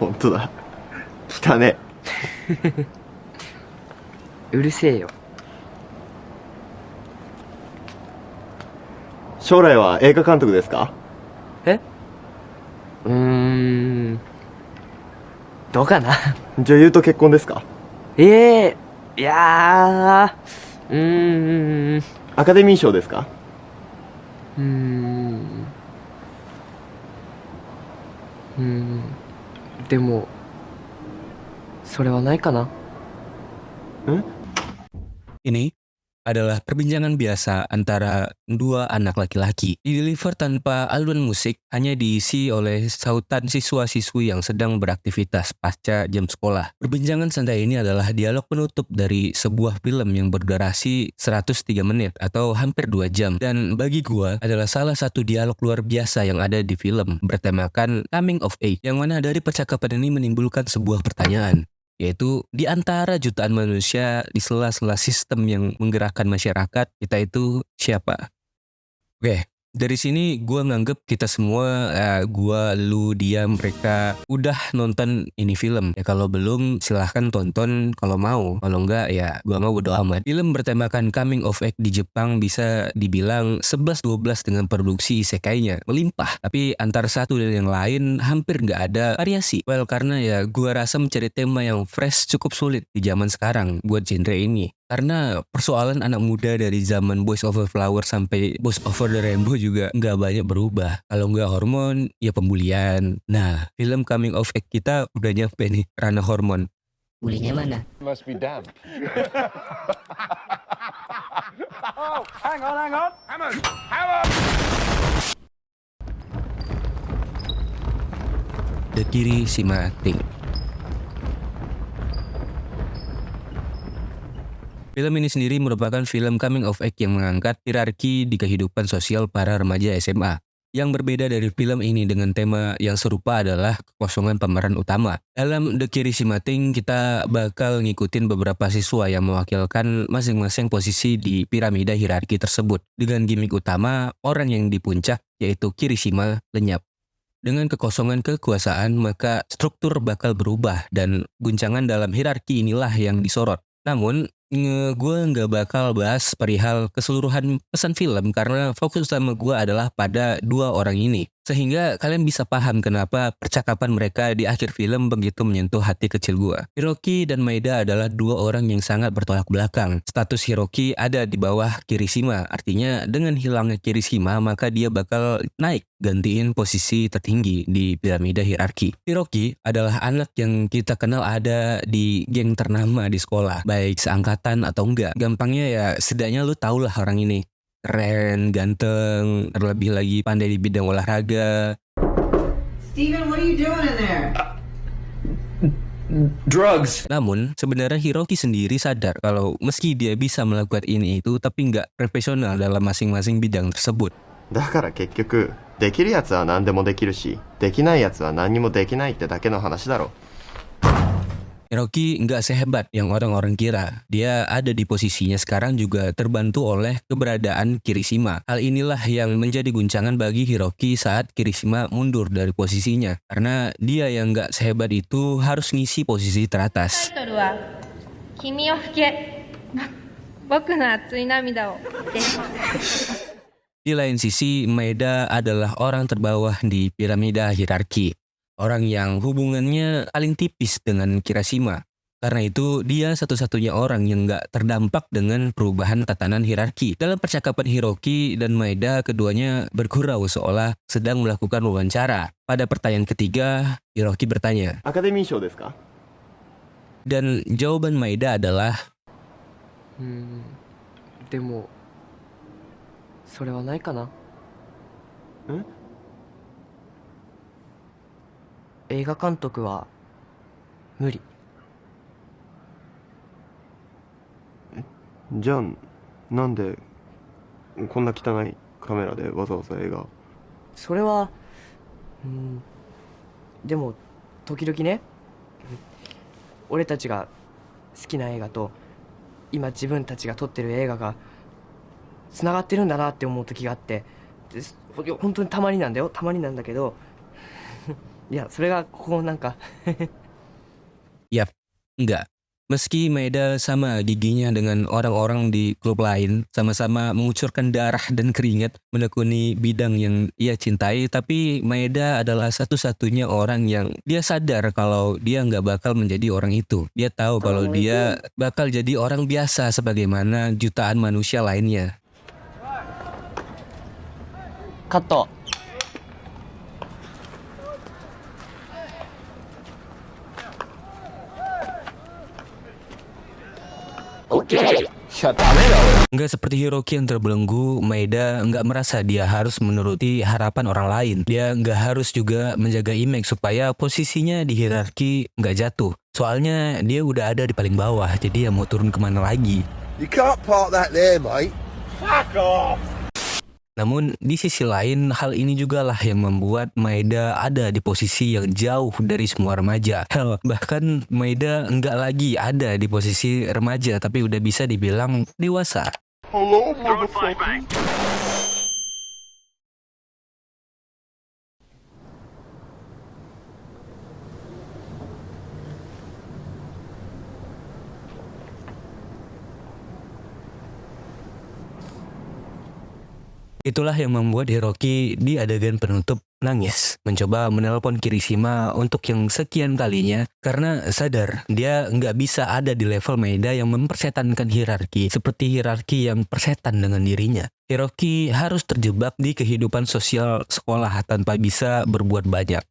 本当だ。汚ね。うるせえよ。将来は映画監督ですか？えうーん。どうかな。女優と結婚ですか？いやー、アカデミー賞ですか？うーん。でも、それはないかな。ん Ini adalah perbincangan biasa antara dua anak laki-laki. Dideliver tanpa alunan musik, hanya diisi oleh sautan siswa-siswi yang sedang beraktivitas pasca jam sekolah. Perbincangan santai ini adalah dialog penutup dari sebuah film yang berdurasi 103 menit atau hampir 2 jam. Dan bagi gua adalah salah satu dialog luar biasa yang ada di film bertemakan coming of age, yang mana dari percakapan ini menimbulkan sebuah pertanyaan, yaitu di antara jutaan manusia di sela-sela sistem yang menggerakkan masyarakat, kita itu siapa? Oke, dari sini gue nganggep kita semua, gue, lu, dia, mereka udah nonton ini film. Ya kalau belum silahkan tonton kalau mau. Kalau enggak ya gue mau bodo amat. Film bertemakan coming of age di Jepang bisa dibilang 11-12 dengan produksi isekainya melimpah. Tapi antara satu dan yang lain hampir nggak ada variasi. Well, karena ya gue rasa mencari tema yang fresh cukup sulit di zaman sekarang buat genre ini. Karena persoalan anak muda dari zaman Boys Over Flower sampai Boys Over the Rainbow juga nggak banyak berubah. Kalau nggak hormon, ya pembulian. Nah, film coming of age kita udah nyampe nih, ranah hormon. Bulinya mana? Must be damp. Oh, hang on. Hammer! The Kirishima Thing. Film ini sendiri merupakan film coming of age yang mengangkat hierarki di kehidupan sosial para remaja SMA. Yang berbeda dari film ini dengan tema yang serupa adalah kekosongan pemeran utama. Dalam The Kirishima Thing, kita bakal ngikutin beberapa siswa yang mewakilkan masing-masing posisi di piramida hierarki tersebut. Dengan gimmick utama, orang yang di puncak, yaitu Kirishima, lenyap. Dengan kekosongan kekuasaan, maka struktur bakal berubah dan guncangan dalam hierarki inilah yang disorot. Namun, gue nggak bakal bahas perihal keseluruhan pesan film karena fokus utama gue adalah pada dua orang ini. Sehingga kalian bisa paham kenapa percakapan mereka di akhir film begitu menyentuh hati kecil gue. Hiroki dan Maeda adalah dua orang yang sangat bertolak belakang. Status Hiroki ada di bawah Kirishima, artinya dengan hilangnya Kirishima maka dia bakal naik gantiin posisi tertinggi di piramida hierarki. Hiroki adalah anak yang kita kenal ada di geng ternama di sekolah, baik seangkatan atau enggak. Gampangnya ya setidaknya lu tau lah orang ini. Keren, ganteng, terlebih lagi pandai di bidang olahraga. Steven, what are you doing in there? Drugs! Namun, sebenarnya Hiroki sendiri sadar kalau meski dia bisa melakukan ini itu, tapi nggak profesional dalam masing-masing bidang tersebut. だから結局、できるやつは何でもできるし、できないやつは何にもできないってだけの話だろ。Hiroki nggak sehebat yang orang-orang kira. Dia ada di posisinya sekarang juga terbantu oleh keberadaan Kirishima. Hal inilah yang menjadi guncangan bagi Hiroki saat Kirishima mundur dari posisinya. Karena dia yang nggak sehebat itu harus ngisi posisi teratas. タイトルは君を吹け僕の熱い涙をです Di lain sisi, Maeda adalah orang terbawah di piramida hierarki. Orang yang hubungannya paling tipis dengan Kirishima. Karena itu, dia satu-satunya orang yang nggak terdampak dengan perubahan tatanan hierarki. Dalam percakapan Hiroki dan Maeda, keduanya bergurau seolah sedang melakukan wawancara. Pada pertanyaan ketiga, Hiroki bertanya. アカデミー賞ですか？ Dan jawaban Maeda adalah, でも、それはないかな。映画監督は無理。じゃあなんでこんな汚いカメラでわざわざ映画？それはでも時々ね、俺たちが好きな映画と今自分たちが撮ってる映画がつながってるんだなって思う時があって、本当にたまになんだよ、たまになんだけどいやそれがこうなんか Yap, enggak. Meski Maeda sama giginya dengan orang-orang di klub lain, sama-sama mengucurkan darah dan keringat menekuni bidang yang ia cintai, tapi Maeda adalah satu-satunya orang yang dia sadar kalau dia nggak bakal menjadi orang itu. Dia tahu kalau dia bakal jadi orang biasa sebagaimana jutaan manusia lainnya. カット Shut up. Nggak seperti Hiroki yang terbelenggu, Maeda nggak merasa dia harus menuruti harapan orang lain. Dia nggak harus juga menjaga image supaya posisinya di hierarki nggak jatuh. Soalnya dia udah ada di paling bawah, jadi ya mau turun kemana lagi. You can't park that there, mate. Namun di sisi lain, hal ini juga lah yang membuat Maeda ada di posisi yang jauh dari semua remaja. Hell, bahkan Maeda nggak lagi ada di posisi remaja, tapi udah bisa dibilang dewasa. Itulah yang membuat Hiroki di adegan penutup nangis, mencoba menelpon Kirishima untuk yang sekian kalinya karena sadar dia nggak bisa ada di level Maeda yang mempersetankan hierarki seperti hierarki yang persetan dengan dirinya. Hiroki harus terjebak di kehidupan sosial sekolah tanpa bisa berbuat banyak.